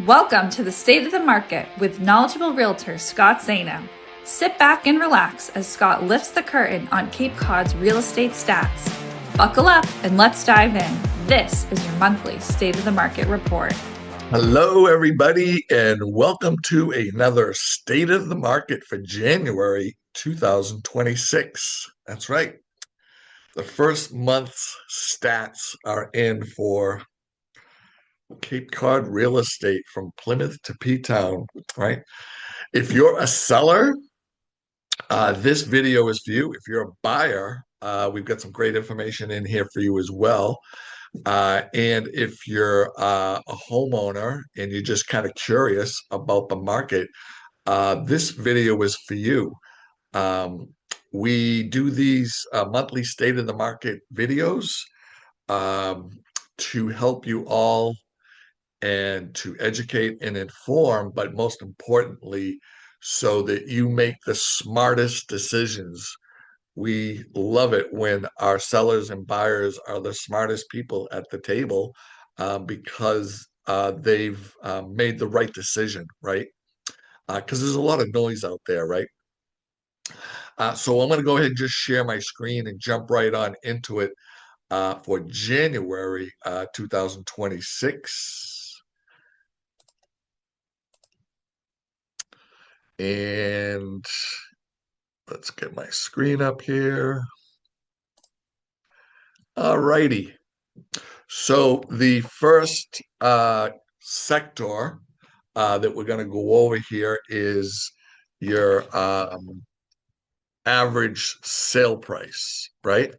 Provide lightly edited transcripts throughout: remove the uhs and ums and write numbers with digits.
Welcome to the State of the Market with knowledgeable realtor Scott Zaino. Sit back and relax as Scott lifts the curtain on Cape Cod's real estate stats. Buckle up and let's dive in. This is your monthly State of the Market report. Hello, everybody, and welcome to another State of the Market for January 2026. That's right. The first month's stats are in for Cape Cod real estate from Plymouth to P-Town, right? If you're a seller, this video is for you. If you're a buyer, we've got some great information in here for you as well. And if you're a homeowner and you're just kind of curious about the market, this video is for you. Um, we do these monthly state of the market videos um, to help you all and to educate and inform, but most importantly, so that you make the smartest decisions. We love it when our sellers and buyers are the smartest people at the table because they've made the right decision, right? Because there's a lot of noise out there, right? So I'm going to go ahead and just share my screen and jump right on into it for January 2026. And let's get my screen up here. All righty. So the first sector that we're going to go over here is your average sale price, right?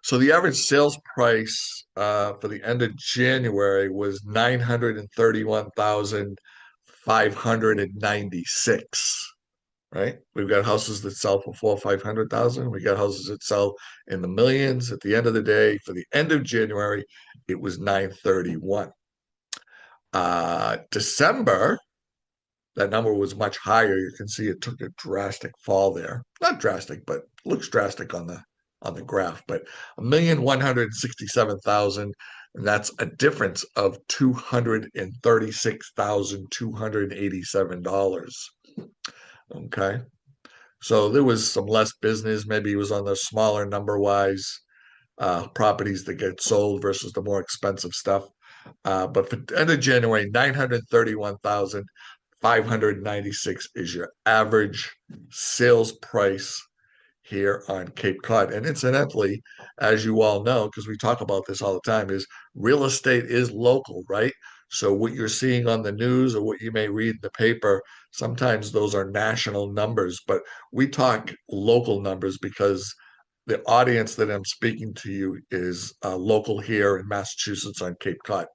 So the average sales price for the end of January was 931,596, right? We've got houses that sell for 400,000, 500,000. We got houses that sell in the millions. At the end of the day, for the end of January, it was 931. December, that number was much higher. You can see it took a drastic fall there. Not drastic, but looks drastic on the graph. But 1,167,000, and that's a difference of $236,287. Okay. So there was some less business. Maybe it was on the smaller number wise properties that get sold versus the more expensive stuff. But for the end of January, 931,596 is your average sales price here on Cape Cod. And incidentally, as you all know, because we talk about this all the time, is real estate is local, right? So what you're seeing on the news or what you may read in the paper, sometimes those are national numbers, but we talk local numbers because the audience that I'm speaking to you is local here in Massachusetts on Cape Cod.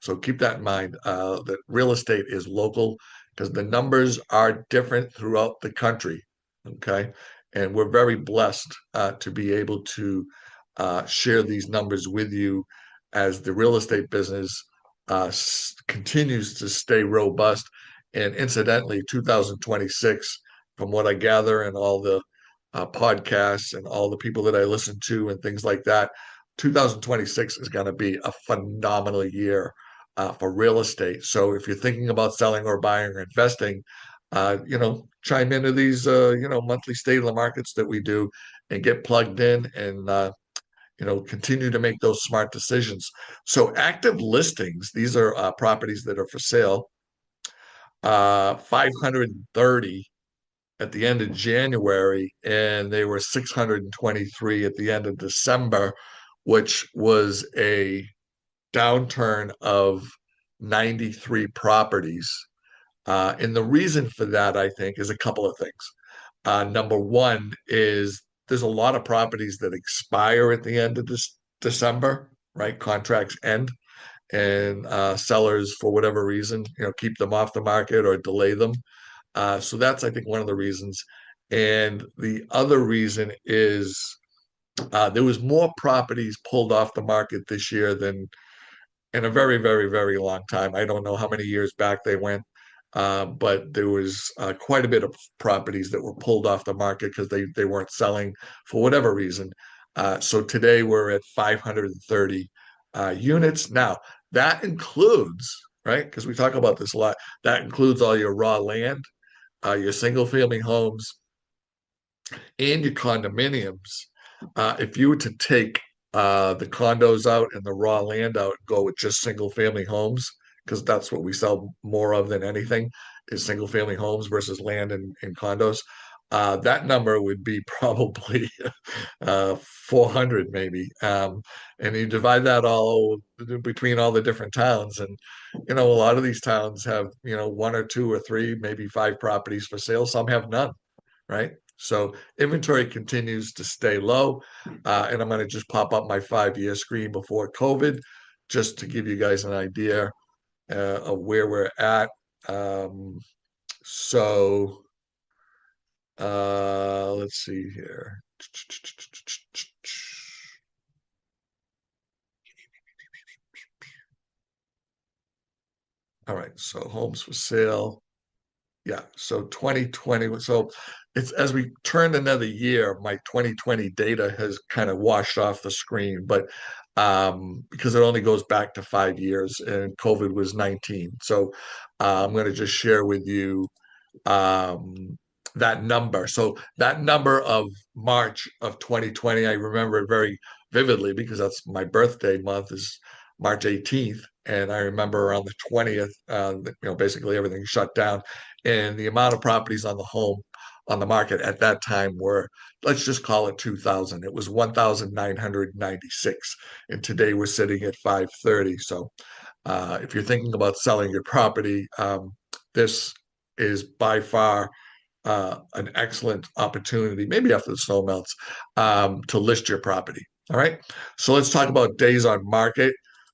So keep that in mind that real estate is local because the numbers are different throughout the country. Okay. And we're very blessed to be able to share these numbers with you as the real estate business continues to stay robust. And incidentally, 2026, from what I gather and all the podcasts and all the people that I listen to and things like that, 2026 is going to be a phenomenal year for real estate. So if you're thinking about selling or buying or investing, chime into these, monthly state of the markets that we do and get plugged in and, continue to make those smart decisions. So active listings, these are properties that are for sale, 530 at the end of January, and they were 623 at the end of December, which was a downturn of 93 properties. And the reason for that, I think, is a couple of things. Number one is there's a lot of properties that expire at the end of this December, right? Contracts end, and sellers, for whatever reason, keep them off the market or delay them. So that's, I think, one of the reasons. And the other reason is there was more properties pulled off the market this year than in a very, very, very long time. I don't know how many years back they went, but there was quite a bit of properties that were pulled off the market because they weren't selling for whatever reason. So today we're at 530 units. Now, That includes, right? Because we talk about this a lot. That includes all your raw land, your single family homes, and your condominiums. If you were to take the condos out and the raw land out, go with just single family homes, because that's what we sell more of than anything is single family homes versus land and condos. That number would be probably 400 maybe. And you divide that all between all the different towns. And, a lot of these towns have, one or two or three, maybe five properties for sale. Some have none, right? So inventory continues to stay low. And I'm going to just pop up my 5-year screen before COVID, just to give you guys an idea of where we're at. Um, so let's see here. All right, so homes for sale. Yeah, so 2020. So it's as we turn another year, my 2020 data has kind of washed off the screen, but because it only goes back to 5 years and COVID was 19. So I'm going to just share with you um, that number. So that number of March of 2020, I remember it very vividly because that's my birthday month is March 18th. And I remember around the 20th, basically everything shut down. And the amount of properties on the market at that time were, let's just call it 2,000. It was 1,996. And today we're sitting at 530. So if you're thinking about selling your property, this is by far an excellent opportunity, maybe after the snow melts, to list your property. All right. So let's talk about days on market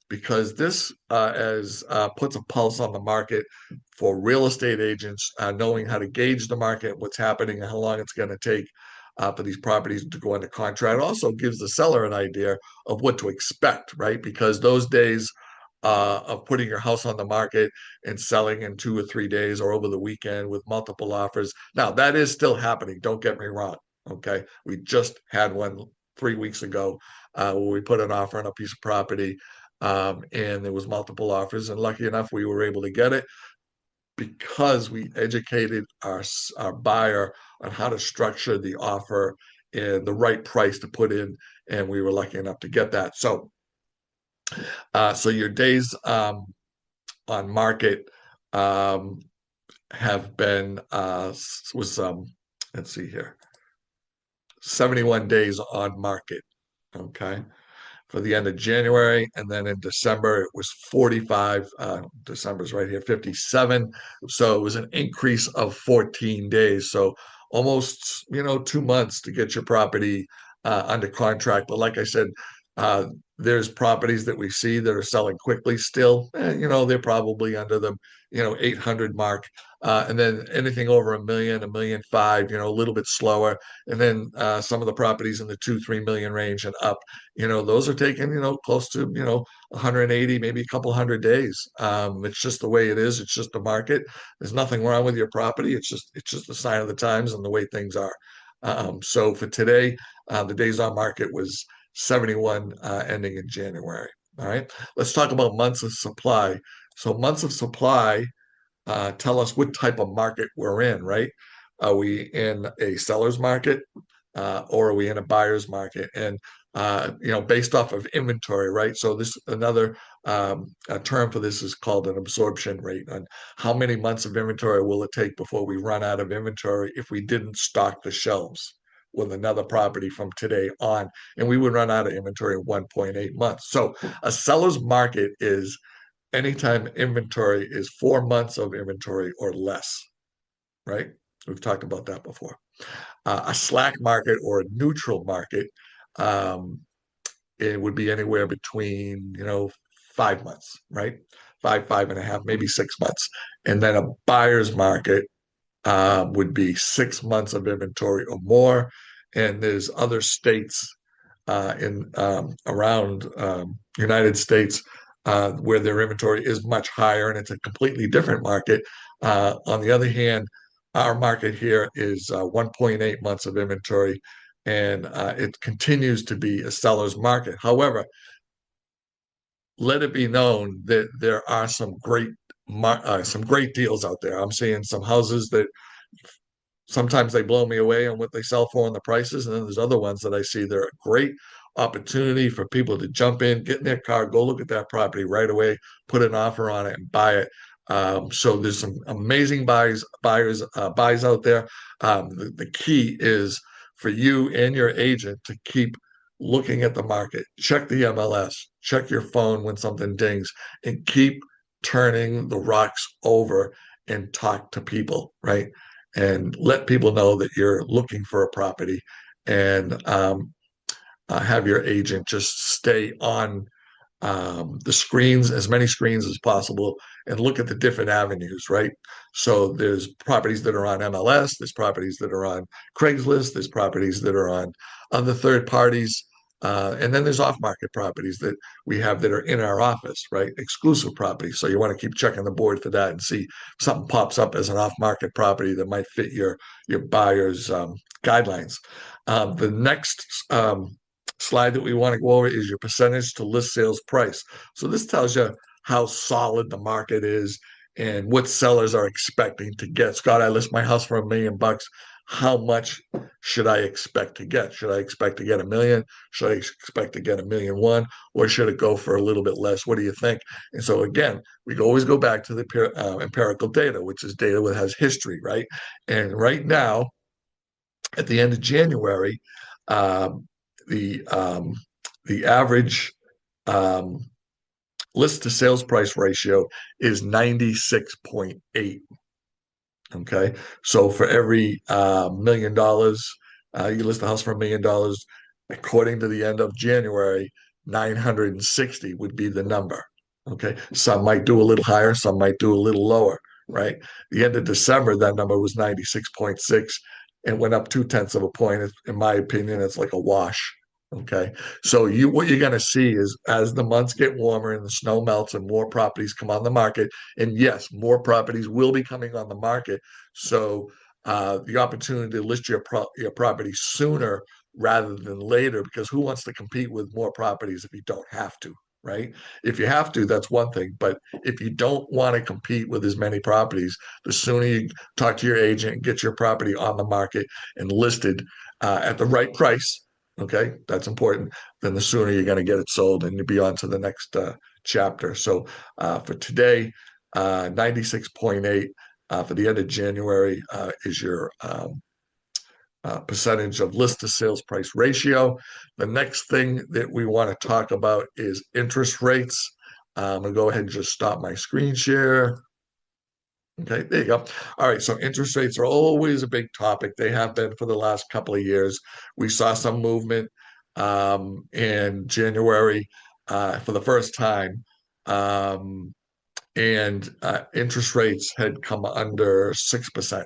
because this as puts a pulse on the market for real estate agents, knowing how to gauge the market, what's happening, and how long it's going to take for these properties to go under contract. It also gives the seller an idea of what to expect, right? Because those days of putting your house on the market and selling in 2 or 3 days or over the weekend with multiple offers. Now, that is still happening. Don't get me wrong. Okay. We just had one 3 weeks ago where we put an offer on a piece of property and there was multiple offers. And lucky enough, we were able to get it because we educated our buyer on how to structure the offer and the right price to put in. And we were lucky enough to get that. So your days on market um, have been was let's see here, 71 days on market. Okay. For the end of January, and then in December it was 45. December's right here, 57. So it was an increase of 14 days. So almost 2 months to get your property under contract. But like I said, uh, there's properties that we see that are selling quickly still. They're probably under the 800 mark. And then anything over a million five, a little bit slower. And then some of the properties in the 2-3 million range and up, those are taking, close to, 180, maybe a couple hundred days. It's just the way it is. It's just the market. There's nothing wrong with your property. It's just the sign of the times and the way things are. So for today, the days on market was 71 ending in January. All right. Let's talk about months of supply. So months of supply tell us what type of market we're in, right? Are we in a seller's market or are we in a buyer's market? And based off of inventory, right? So this another a term for this is called an absorption rate. On how many months of inventory will it take before we run out of inventory if we didn't stock the shelves with another property from today on, and we would run out of inventory in 1.8 months. So a seller's market is anytime inventory is 4 months of inventory or less, right? We've talked about that before. A slack market or a neutral market, um, it would be anywhere between 5 months, right? 5.5, maybe 6 months. And then a buyer's market would be 6 months of inventory or more. And there's other states in around United States where their inventory is much higher and it's a completely different market. On the other hand, our market here is 1.8 months of inventory and it continues to be a seller's market. However, let it be known that there are some great deals out there. I'm seeing some houses that sometimes they blow me away on what they sell for and the prices, and then there's other ones that I see they're a great opportunity for people to jump in, get in their car, go look at that property right away, put an offer on it, and buy it. So there's some amazing buys out there. The key is for you and your agent to keep looking at the market, check the MLS, check your phone when something dings, and keep turning the rocks over and talk to people, right? And let people know that you're looking for a property, and have your agent just stay on the screens, as many screens as possible, and look at the different avenues, right? So there's properties that are on MLS, there's properties that are on Craigslist, there's properties that are on other third parties. And then there's off-market properties that we have that are in our office, right? Exclusive properties. So you want to keep checking the board for that and see if something pops up as an off-market property that might fit your buyer's guidelines. The next slide that we want to go over is your percentage to list sales price. So this tells you how solid the market is and what sellers are expecting to get. Scott, I list my house for $1 million. How much should I expect to get? Should I expect to get 1 million? Should I expect to get 1,000,001? Or should it go for a little bit less? What do you think? And so again, we always go back to the empirical data, which is data that has history, right? And right now, at the end of January, um, the um, the average um, list to sales price ratio is 96.8. Okay, so for every $1 million, you list the house for $1 million. According to the end of January, 960 would be the number. Okay, some might do a little higher, some might do a little lower, right? The end of December, that number was 96.6 and went up 0.2 of a point. In my opinion, it's like a wash. Okay, so what you're going to see is as the months get warmer and the snow melts and more properties come on the market, and yes, more properties will be coming on the market. So the opportunity to list your property sooner rather than later, because who wants to compete with more properties if you don't have to, right? If you have to, that's one thing. But if you don't want to compete with as many properties, the sooner you talk to your agent and get your property on the market and listed at the right price, okay, that's important, then the sooner you're going to get it sold and you'll be on to the next chapter. So for today, 96.8 for the end of January is your percentage of list to sales price ratio. The next thing that we want to talk about is interest rates. I'm going to go ahead and just stop my screen share. Okay, there you go. All right, so interest rates are always a big topic. They have been for the last couple of years. We saw some movement in January for the first time. And interest rates had come under 6%,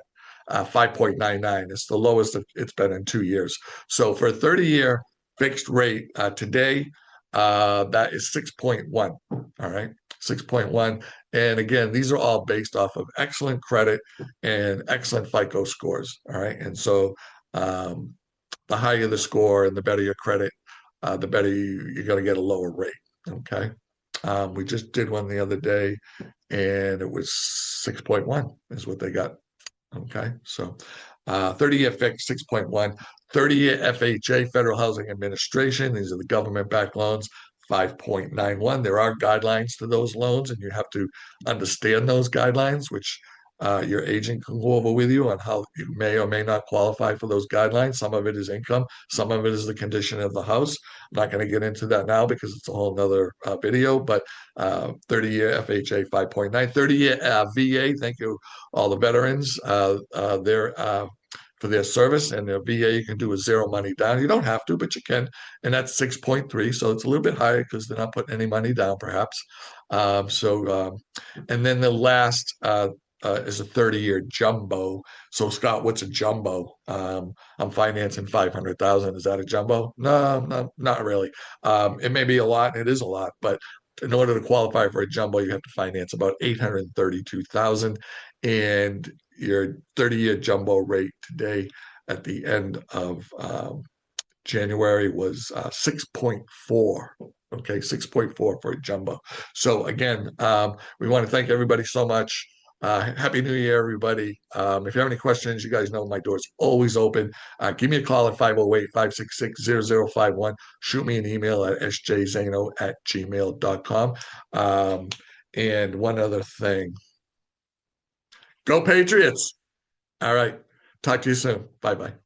5.99. It's the lowest it's been in 2 years. So for a 30-year fixed rate today, that is 6.1. All right, 6.1. And again, these are all based off of excellent credit and excellent FICO scores. All right, and so the higher the score and the better your credit, the better you're going to get a lower rate. Okay. We just did one the other day and it was 6.1 is what they got. Okay. So 30-year fixed 6.1, 30-year FHA, Federal Housing Administration. These are the government-backed loans, 5.91. There are guidelines to those loans, and you have to understand those guidelines, which your agent can go over with you on how you may or may not qualify for those guidelines. Some of it is income, some of it is the condition of the house. I'm not going to get into that now because it's a whole nother video, but 30-year FHA 5.9, 30-year VA. Thank you, all the veterans. They're for their service, and their VA you can do with zero money down. You don't have to, but you can, and that's 6.3. So it's a little bit higher because they're not putting any money down, perhaps. And then the last is a 30-year jumbo. So Scott, what's a jumbo? I'm financing 500,000. Is that a jumbo? No, not really. It may be a lot, and it is a lot, but in order to qualify for a jumbo, you have to finance about 832,000, and your 30-year jumbo rate today at the end of January was 6.4. Okay, 6.4 for a jumbo. So again, we want to thank everybody so much. Happy New Year, everybody. If you have any questions, you guys know my door is always open. Give me a call at 508-566-0051. Shoot me an email at sjzano@gmail.com. And one other thing. Go Patriots. All right. Talk to you soon. Bye-bye.